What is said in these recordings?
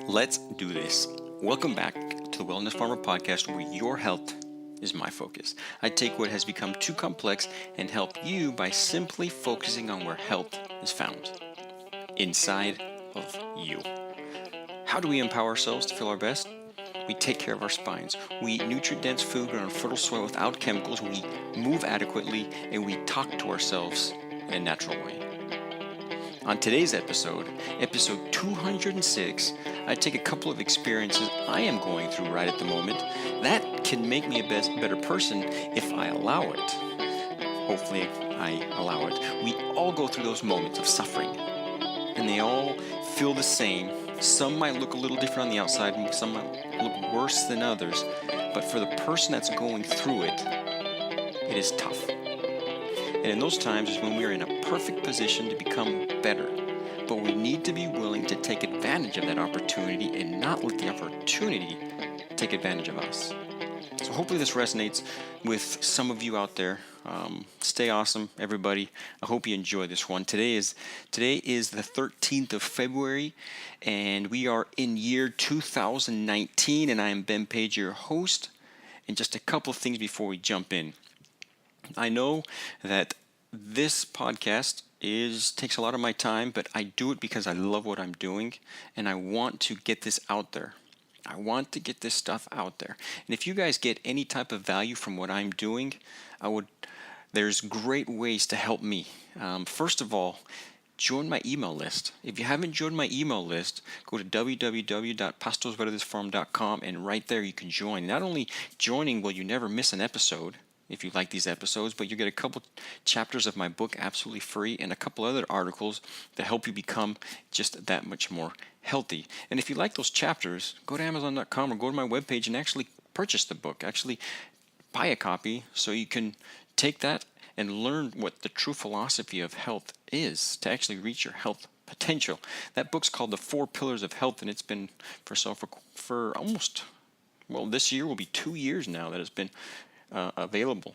Let's do this. Welcome back to the Wellness Farmer Podcast, where your health is my focus. I take what has become too complex and help you by simply focusing on where health is found, inside of you. How do we empower ourselves to feel our best? We take care of our spines. We eat nutrient-dense food on fertile soil without chemicals. We move adequately, and we talk to ourselves in a natural way. On today's episode 206, I take a couple of experiences I am going through right at the moment that can make me a better person if I allow it. Hopefully, I allow it. We all go through those moments of suffering, and they all feel the same. Some might look a little different on the outside, and some might look worse than others, but for the person that's going through it, it is tough. And in those times is when we are in a perfect position to become better. But we need to be willing to take advantage of that opportunity and not let the opportunity take advantage of us. So hopefully this resonates with some of you out there. Stay awesome, everybody. I hope you enjoy this one. Today is the 13th of February, and we are in year 2019, and I am Ben Page, your host. And just a couple of things before we jump in. I know that this podcast takes a lot of my time, but I do it because I love what I'm doing, and I want to get this out there. I want to get this stuff out there. And if you guys get any type of value from what I'm doing, there's great ways to help me. First of all, join my email list. If you haven't joined my email list, go to www.pastosverdesfarm.com, and right there you can join. Not only joining will you never miss an episode if you like these episodes, but you get a couple chapters of my book absolutely free and a couple other articles that help you become just that much more healthy. And if you like those chapters, go to Amazon.com or go to my webpage and actually purchase the book. Actually buy a copy so you can take that and learn what the true philosophy of health is to actually reach your health potential. That book's called The 4 Pillars of Health, and it's been for almost, this year will be 2 years now that it's been available.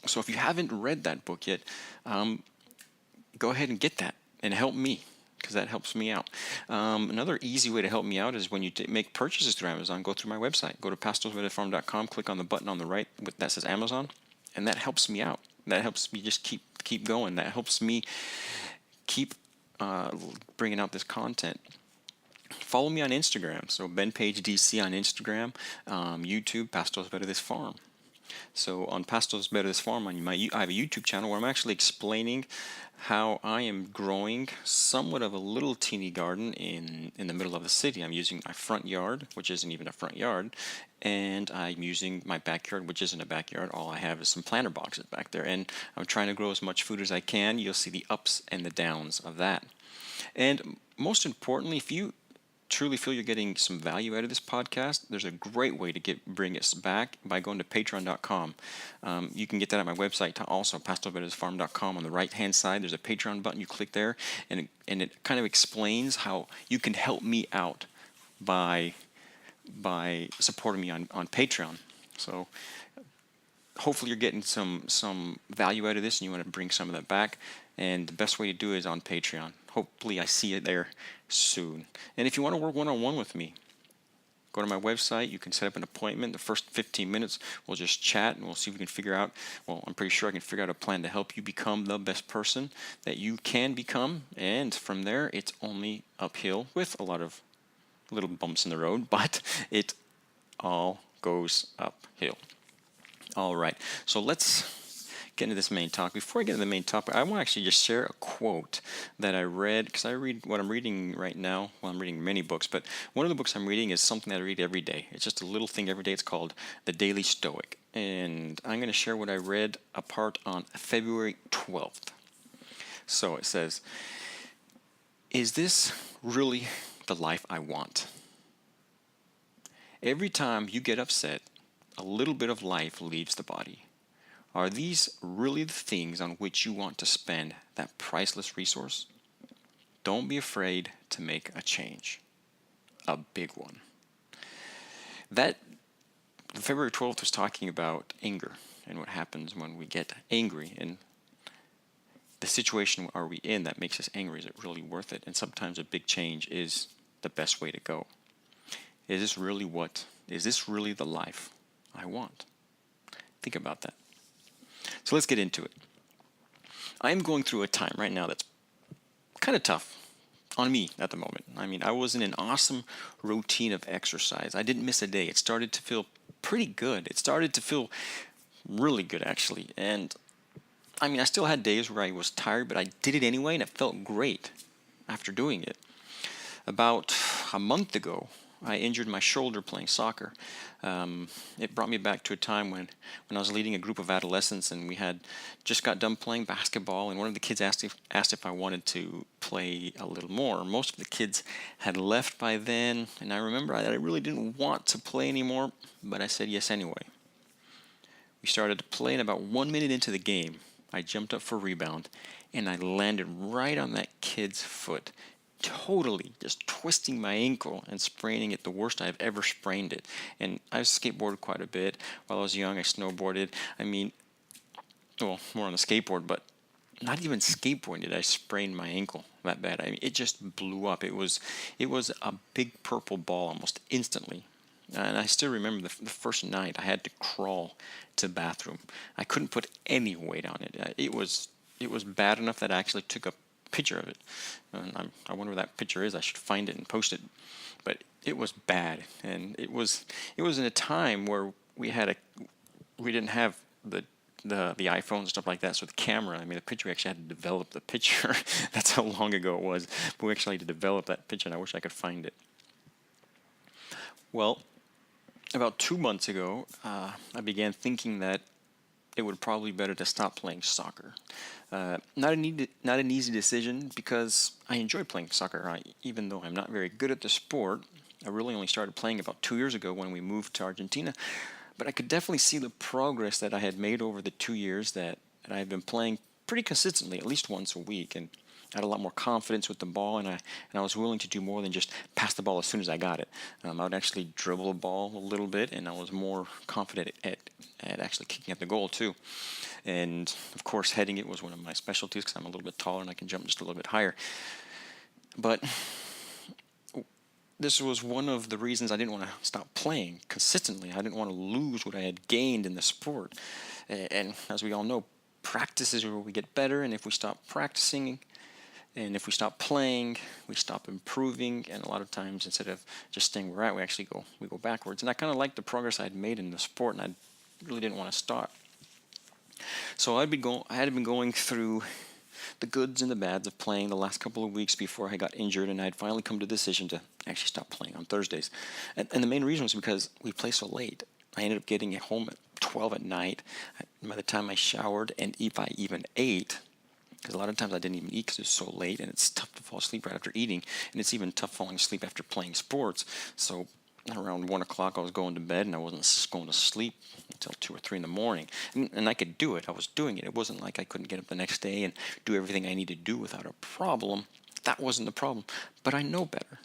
So if you haven't read that book yet, go ahead and get that and help me, because that helps me out. Another easy way to help me out is when you make purchases through Amazon, go through my website, go to pastosverdesfarm.com, click on the button on the right that says Amazon, and that helps me out. That helps me just keep going. That helps me keep bringing out this content. Follow me on Instagram. So Ben Page DC on Instagram, YouTube, Pastos Better This Farm. So on Pastos Better This Farm, I have a YouTube channel where I'm actually explaining how I am growing somewhat of a little teeny garden in the middle of the city. I'm using my front yard, which isn't even a front yard, and I'm using my backyard, which isn't a backyard. All I have is some planter boxes back there, and I'm trying to grow as much food as I can. You'll see the ups and the downs of that. And most importantly, if you truly feel you're getting some value out of this podcast, there's a great way to bring us back by going to patreon.com. You can get that at my website also, pastosverdesfarm.com. On the right hand side there's a Patreon button. You click there, and it kind of explains how you can help me out by supporting me on Patreon. So hopefully you're getting some value out of this and you want to bring some of that back, and the best way to do it is on Patreon. Hopefully I see it there soon. And if you want to work one-on-one with me, go to my website. You can set up an appointment. The first 15 minutes we'll just chat and we'll see if we can figure out, I'm pretty sure I can figure out a plan to help you become the best person that you can become, and from there it's only uphill with a lot of little bumps in the road, but it all goes uphill. All right, so let's get into this main topic. Before I get into the main topic, I want to actually just share a quote that I read, because I read what I'm reading right now. Well, I'm reading many books, but one of the books I'm reading is something that I read every day. It's just a little thing every day. It's called The Daily Stoic, and I'm going to share what I read a part on February 12th. So it says, "Is this really the life I want? Every time you get upset, a little bit of life leaves the body. Are these really the things on which you want to spend that priceless resource? Don't be afraid to make a change, a big one." That February 12th was talking about anger and what happens when we get angry, and the situation are we in that makes us angry. Is it really worth it? And sometimes a big change is the best way to go. is this really the life I want? Think about that. So let's get into it. I am going through a time right now that's kind of tough on me at the moment. I mean, I was in an awesome routine of exercise. I didn't miss a day. It started to feel pretty good. It started to feel really good, actually. And I mean, I still had days where I was tired, but I did it anyway, and it felt great after doing it. About a month ago, I injured my shoulder playing soccer. It brought me back to a time when I was leading a group of adolescents, and we had just got done playing basketball, and one of the kids asked if I wanted to play a little more. Most of the kids had left by then, and I remember that I really didn't want to play anymore, but I said yes anyway. We started to play, and about 1 minute into the game, I jumped up for a rebound, and I landed right on that kid's foot, totally just twisting my ankle and spraining it the worst I've ever sprained it. And I've skateboarded quite a bit. While I was young, I snowboarded. I mean, well, more on the skateboard, but not even skateboarding did I sprain my ankle that bad. I mean, it just blew up. It was a big purple ball almost instantly. And I still remember the first night I had to crawl to the bathroom. I couldn't put any weight on it. It was bad enough that I actually took a picture of it. And I wonder where that picture is. I should find it and post it. But it was bad, and it was in a time where we didn't have the iPhone and stuff like that. So the camera, I mean, the picture, we actually had to develop the picture. That's how long ago it was. But we actually had to develop that picture, and I wish I could find it. Well, about 2 months ago, I began thinking that it would probably be better to stop playing soccer. Not an easy decision, because I enjoy playing soccer. Even though I'm not very good at the sport, I really only started playing about 2 years ago when we moved to Argentina. But I could definitely see the progress that I had made over the 2 years that I had been playing pretty consistently, at least once a week. And I had a lot more confidence with the ball, and I was willing to do more than just pass the ball as soon as I got it. I would actually dribble the ball a little bit, and I was more confident at actually kicking at the goal too. And of course, heading it was one of my specialties, because I'm a little bit taller and I can jump just a little bit higher. But this was one of the reasons I didn't want to stop playing consistently. I didn't want to lose what I had gained in the sport. And as we all know, practice is where we get better, and if we stop practicing, and if we stop playing, we stop improving, and a lot of times, instead of just staying where we're at, we go backwards. And I kind of liked the progress I had made in the sport, and I really didn't want to stop. So I had been going through the goods and the bads of playing the last couple of weeks before I got injured, and I had finally come to the decision to actually stop playing on Thursdays. And the main reason was because we play so late. I ended up getting home at 12 at night. By the time I showered, and if I even ate, because a lot of times I didn't even eat because it was so late, and it's tough to fall asleep right after eating, and it's even tough falling asleep after playing sports. So around 1 o'clock I was going to bed, and I wasn't going to sleep until 2 or 3 in the morning. And I could do it. I was doing it. It wasn't like I couldn't get up the next day and do everything I needed to do without a problem. That wasn't the problem. But I know better.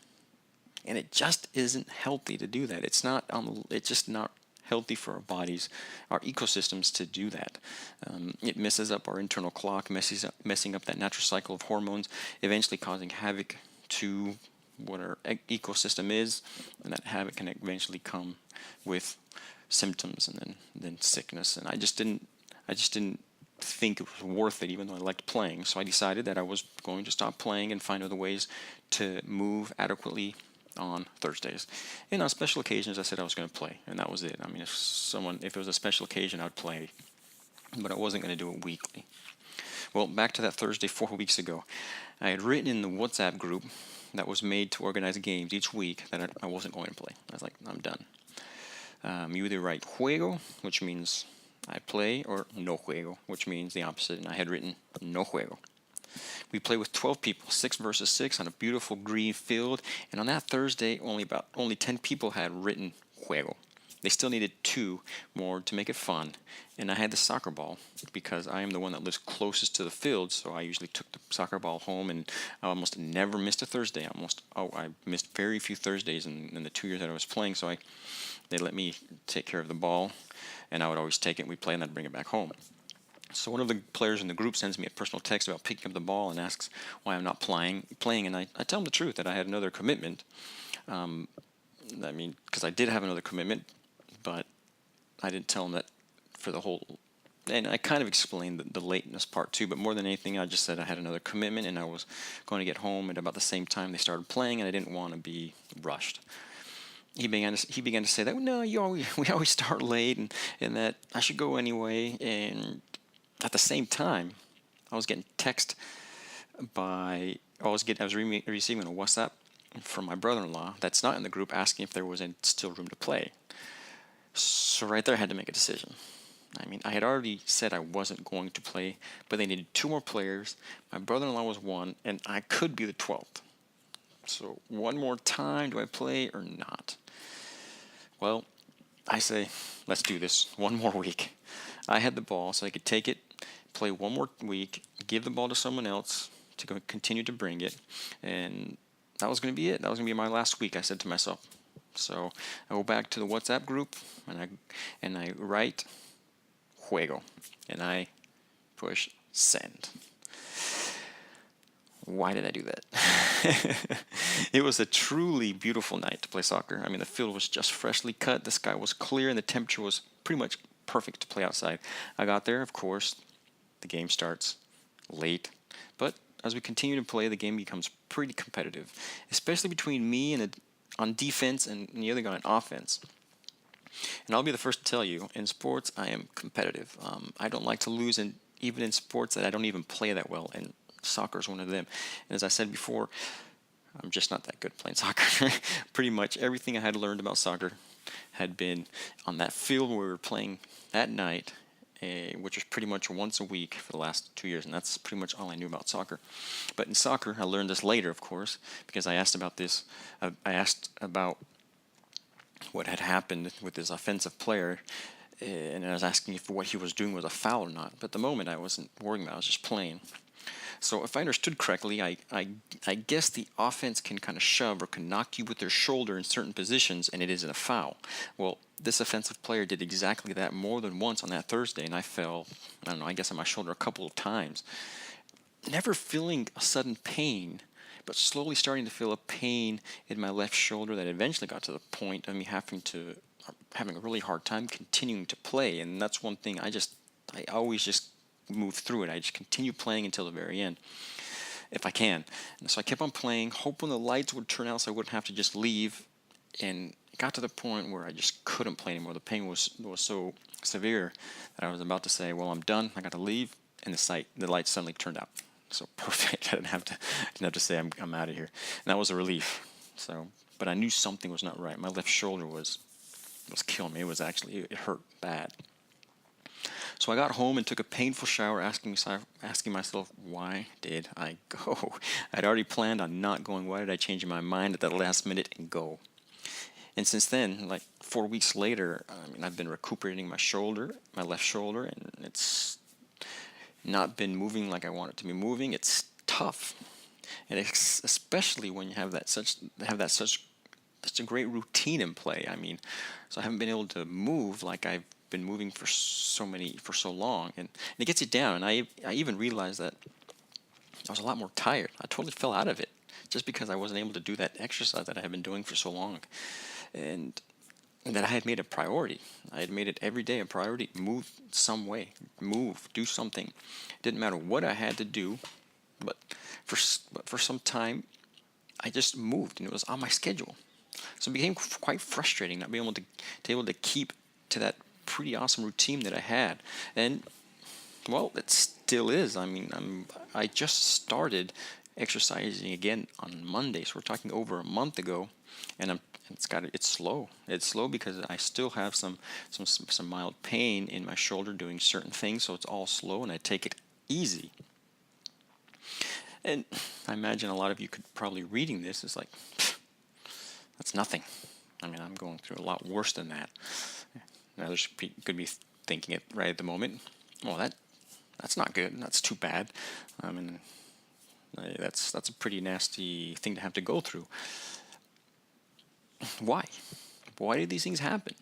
And it just isn't healthy to do that. It's just not healthy for our bodies, our ecosystems, to do that. It messes up our internal clock, messing up that natural cycle of hormones, eventually causing havoc to what our ecosystem is, and that havoc can eventually come with symptoms and then sickness. And I just didn't think it was worth it, even though I liked playing. So I decided that I was going to stop playing and find other ways to move adequately on Thursdays. And on special occasions, I said I was going to play, and that was it. I mean, if it was a special occasion, I'd play, but I wasn't going to do it weekly. Well, back to that Thursday 4 weeks ago, I had written in the WhatsApp group that was made to organize games each week that I wasn't going to play. I was like, I'm done. You either write juego, which means I play, or no juego, which means the opposite, and I had written no juego. We play with 12 people, 6 versus 6, on a beautiful green field, and on that Thursday, only 10 people had written juego. They still needed 2 more to make it fun, and I had the soccer ball because I am the one that lives closest to the field, so I usually took the soccer ball home, and I almost never missed a Thursday. I missed very few Thursdays in the 2 years that I was playing, so they let me take care of the ball, and I would always take it, and we'd play, and I'd bring it back home. So one of the players in the group sends me a personal text about picking up the ball and asks why I'm not playing, and I tell him the truth, that I had another commitment. I mean, because I did have another commitment, but I didn't tell him that for the whole. And I kind of explained the lateness part too, but more than anything, I just said I had another commitment and I was going to get home at about the same time they started playing, and I didn't want to be rushed. He began to say that no, we always start late, and that I should go anyway. And at the same time, I was getting text I was receiving a WhatsApp from my brother-in-law that's not in the group asking if there was still room to play. So right there, I had to make a decision. I mean, I had already said I wasn't going to play, but they needed two more players. My brother-in-law was one, and I could be the 12th. So one more time, do I play or not? Well, I say, let's do this. One more week. I had the ball, so I could take it, play one more week, give the ball to someone else to continue to bring it, and that was going to be it. That was going to be my last week, I said to myself. So I go back to the WhatsApp group, and I write juego, and I push send. Why did I do that? It was a truly beautiful night to play soccer. I mean, the field was just freshly cut, the sky was clear, and the temperature was pretty much perfect to play outside. I got there, of course, the game starts late, but as we continue to play, the game becomes pretty competitive, especially between me and on defense and the other guy on offense. And I'll be the first to tell you, in sports, I am competitive. I don't like to lose, and even in sports that I don't even play that well, and soccer is one of them. And as I said before, I'm just not that good playing soccer. Pretty much everything I had learned about soccer had been on that field where we were playing that night, which was pretty much once a week for the last 2 years, and that's pretty much all I knew about soccer. But in soccer, I learned this later, of course, because I asked about this. I asked about what had happened with this offensive player, and I was asking if what he was doing was a foul or not. But at the moment, I wasn't worrying about it. I was just playing. So if I understood correctly, I guess the offense can kind of shove or can knock you with their shoulder in certain positions, and it isn't a foul. Well, this offensive player did exactly that more than once on that Thursday, and I fell, I don't know, I guess on my shoulder a couple of times. Never feeling a sudden pain, but slowly starting to feel a pain in my left shoulder that eventually got to the point of me having a really hard time continuing to play. And that's one thing I always just move through it. I just continue playing until the very end, if I can. And so I kept on playing, hoping the lights would turn out so I wouldn't have to just leave. And it got to the point where I just couldn't play anymore. The pain was so severe that I was about to say, well, I'm done. I got to leave. And the light suddenly turned out. So perfect. I didn't have to say I'm out of here. And that was a relief. So, but I knew something was not right. My left shoulder was killing me. It hurt bad. So I got home and took a painful shower, asking myself, why did I go? I'd already planned on not going. Why did I change my mind at the last minute and go? And since then, like 4 weeks later, I've been recuperating my left shoulder, and it's not been moving like I want it to be moving. It's tough, and especially when you have such a great routine in play. So I haven't been able to move like I've been moving for so long, and it gets you down. And I even realized that I was a lot more tired. I totally fell out of it just because I wasn't able to do that exercise that I had been doing for so long, and that I had made a priority. I had made it every day a priority. Move some way. Do something. It didn't matter what I had to do, but for some time, I just moved, and it was on my schedule. So it became quite frustrating not being able to keep to that pretty awesome routine that I had. And well, it still is. I just started exercising again on Monday, so we're talking over a month ago, and it's slow. It's slow because I still have some mild pain in my shoulder doing certain things, so it's all slow, and I take it easy. And I imagine a lot of you could probably reading this is like, that's nothing. I'm going through a lot worse than that. Now, others could be thinking it right at the moment. Well, that's not good. That's too bad. That's a pretty nasty thing to have to go through. Why? Why did these things happen?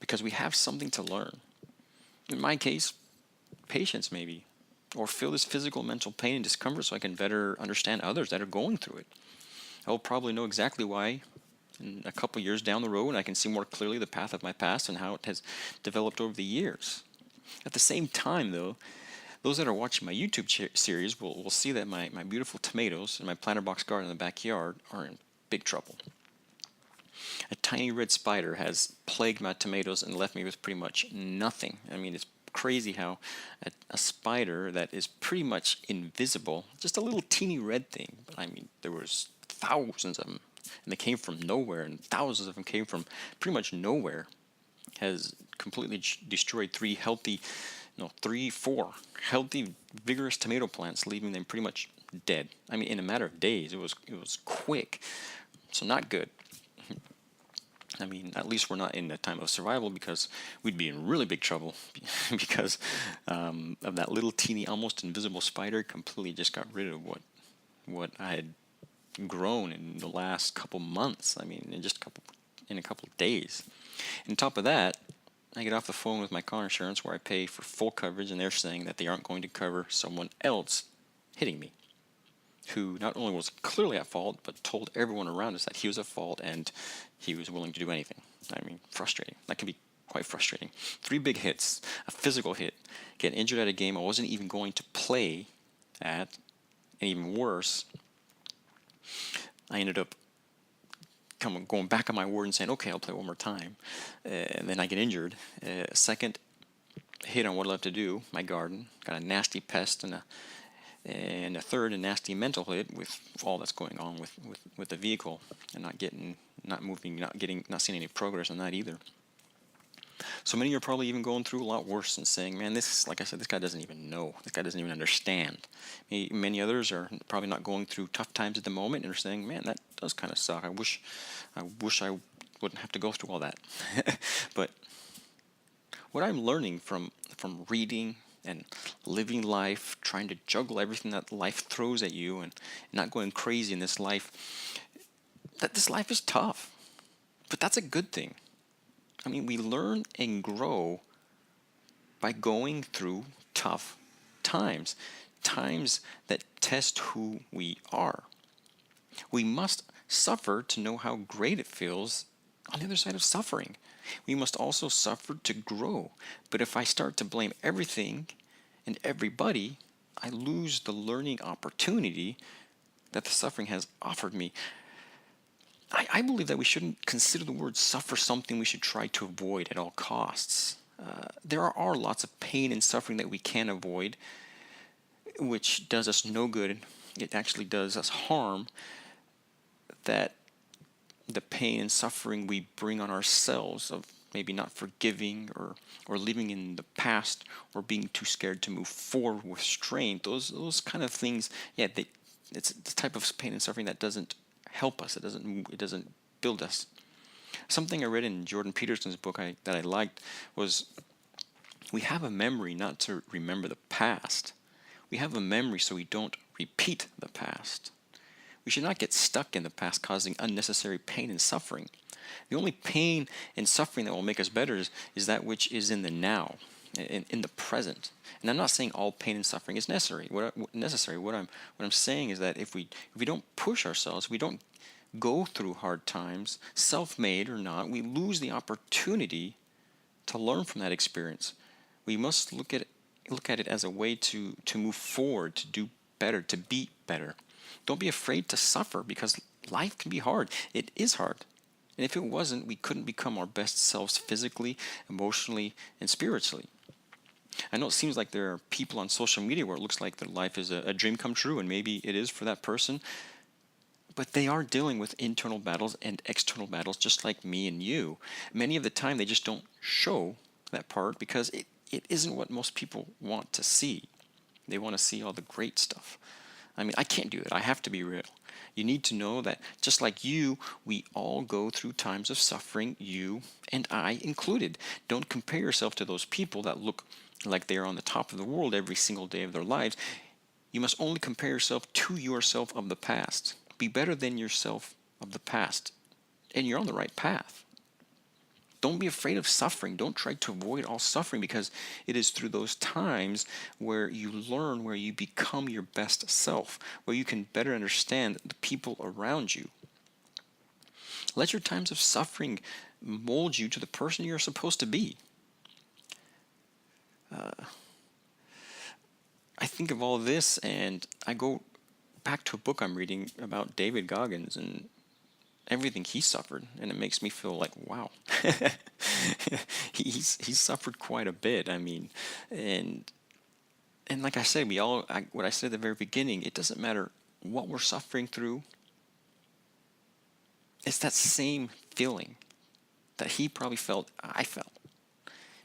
Because we have something to learn. In my case, patience maybe, or feel this physical, mental pain and discomfort so I can better understand others that are going through it. I will probably know exactly why in a couple years down the road, and I can see more clearly the path of my past and how it has developed over the years. At the same time, though, those that are watching my YouTube series will see that my beautiful tomatoes in my planter box garden in the backyard are in big trouble. A tiny red spider has plagued my tomatoes and left me with pretty much nothing. I mean, it's crazy how a spider that is pretty much invisible, just a little teeny red thing, but I mean, there was thousands of them, and they came from nowhere, and thousands of them came from pretty much nowhere, has completely destroyed four healthy, vigorous tomato plants, leaving them pretty much dead. I mean, in a matter of days. It was quick, so not good. I mean, at least we're not in a time of survival, because we'd be in really big trouble because of that little teeny, almost invisible spider. Completely just got rid of what I had grown in the last couple months. I mean, in a couple days. And on top of that, I get off the phone with my car insurance, where I pay for full coverage, and they're saying that they aren't going to cover someone else hitting me, who not only was clearly at fault, but told everyone around us that he was at fault and he was willing to do anything. I mean, frustrating. That can be quite frustrating. 3 big hits, a physical hit, get injured at a game I wasn't even going to play at, and even worse, I ended up going back on my word and saying, okay, I'll play one more time, and then I get injured. Second hit on what I love to do, my garden, got a nasty pest, and a third, a nasty mental hit with all that's going on with the vehicle, and not moving, not seeing any progress on that either. So many are probably even going through a lot worse and saying, man, like I said, this guy doesn't even know. This guy doesn't even understand. Many others are probably not going through tough times at the moment and are saying, man, that does kind of suck. I wish I wouldn't have to go through all that. But what I'm learning from reading and living life, trying to juggle everything that life throws at you and not going crazy in this life, that this life is tough. But that's a good thing. I mean, we learn and grow by going through tough times, times that test who we are. We must suffer to know how great it feels on the other side of suffering. We must also suffer to grow. But if I start to blame everything and everybody, I lose the learning opportunity that the suffering has offered me. I believe that we shouldn't consider the word suffer something we should try to avoid at all costs. There are lots of pain and suffering that we can avoid, which does us no good. It actually does us harm. That the pain and suffering we bring on ourselves of maybe not forgiving or living in the past or being too scared to move forward with strength, those kind of things, it's the type of pain and suffering that doesn't help us. It doesn't build us. Something I read in Jordan Peterson's book that I liked was, we have a memory not to remember the past. We have a memory so we don't repeat the past. We should not get stuck in the past, causing unnecessary pain and suffering. The only pain and suffering that will make us better is that which is in the now, in the present. And I'm not saying all pain and suffering is necessary. What I'm saying is that if we don't push ourselves, we don't go through hard times, self-made or not, we lose the opportunity to learn from that experience. We must look at it as a way to move forward, to do better, to be better. Don't be afraid to suffer, because life can be hard. It is hard. And if it wasn't, we couldn't become our best selves physically, emotionally, and spiritually. I know it seems like there are people on social media where it looks like their life is a dream come true, and maybe it is for that person, but they are dealing with internal battles and external battles just like me and you. Many of the time they just don't show that part because it isn't what most people want to see. They want to see all the great stuff. I mean, I can't do it. I have to be real. You need to know that just like you, we all go through times of suffering, you and I included. Don't compare yourself to those people that look like they are on the top of the world every single day of their lives. You must only compare yourself to yourself of the past. Be better than yourself of the past, and you're on the right path. Don't be afraid of suffering. Don't try to avoid all suffering, because it is through those times where you learn, where you become your best self, where you can better understand the people around you. Let your times of suffering mold you to the person you're supposed to be. I think of all this and I go back to a book I'm reading about David Goggins and everything he suffered, and it makes me feel like, wow, he's suffered quite a bit. I mean, and like I said, what I said at the very beginning, it doesn't matter what we're suffering through. It's that same feeling that he probably felt, I felt,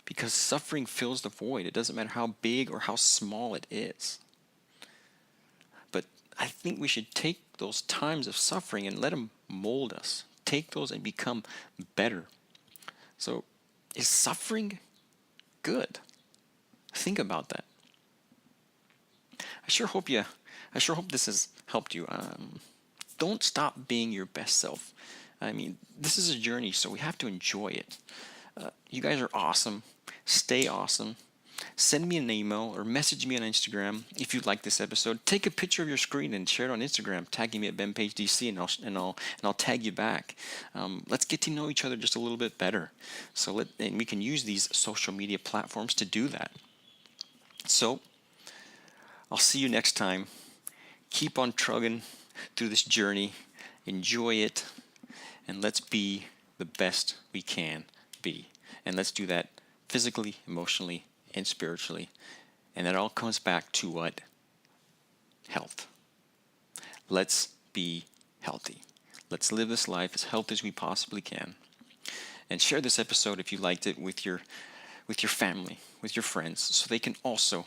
because suffering fills the void. It doesn't matter how big or how small it is. But I think we should take those times of suffering and let them mold us. Take those and become better. So, is suffering good? Think about that. I sure hope this has helped you. Don't stop being your best self. I mean, this is a journey, so we have to enjoy it. You guys are awesome. Stay awesome. Send me an email or message me on Instagram if you like this episode. Take a picture of your screen and share it on Instagram, tagging me at BenPageDC, and I'll tag you back. Let's get to know each other just a little bit better. And we can use these social media platforms to do that. So I'll see you next time. Keep on trugging through this journey. Enjoy it, and let's be the best we can be. And let's do that physically, emotionally, and spiritually. And that all comes back to what? Health. Let's be healthy. Let's live this life as healthy as we possibly can. And share this episode if you liked it with your family, with your friends, so they can also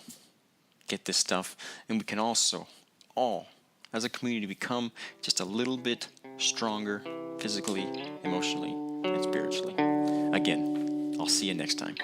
get this stuff, and we can also all as a community become just a little bit stronger physically, emotionally, and spiritually. Again, I'll see you next time.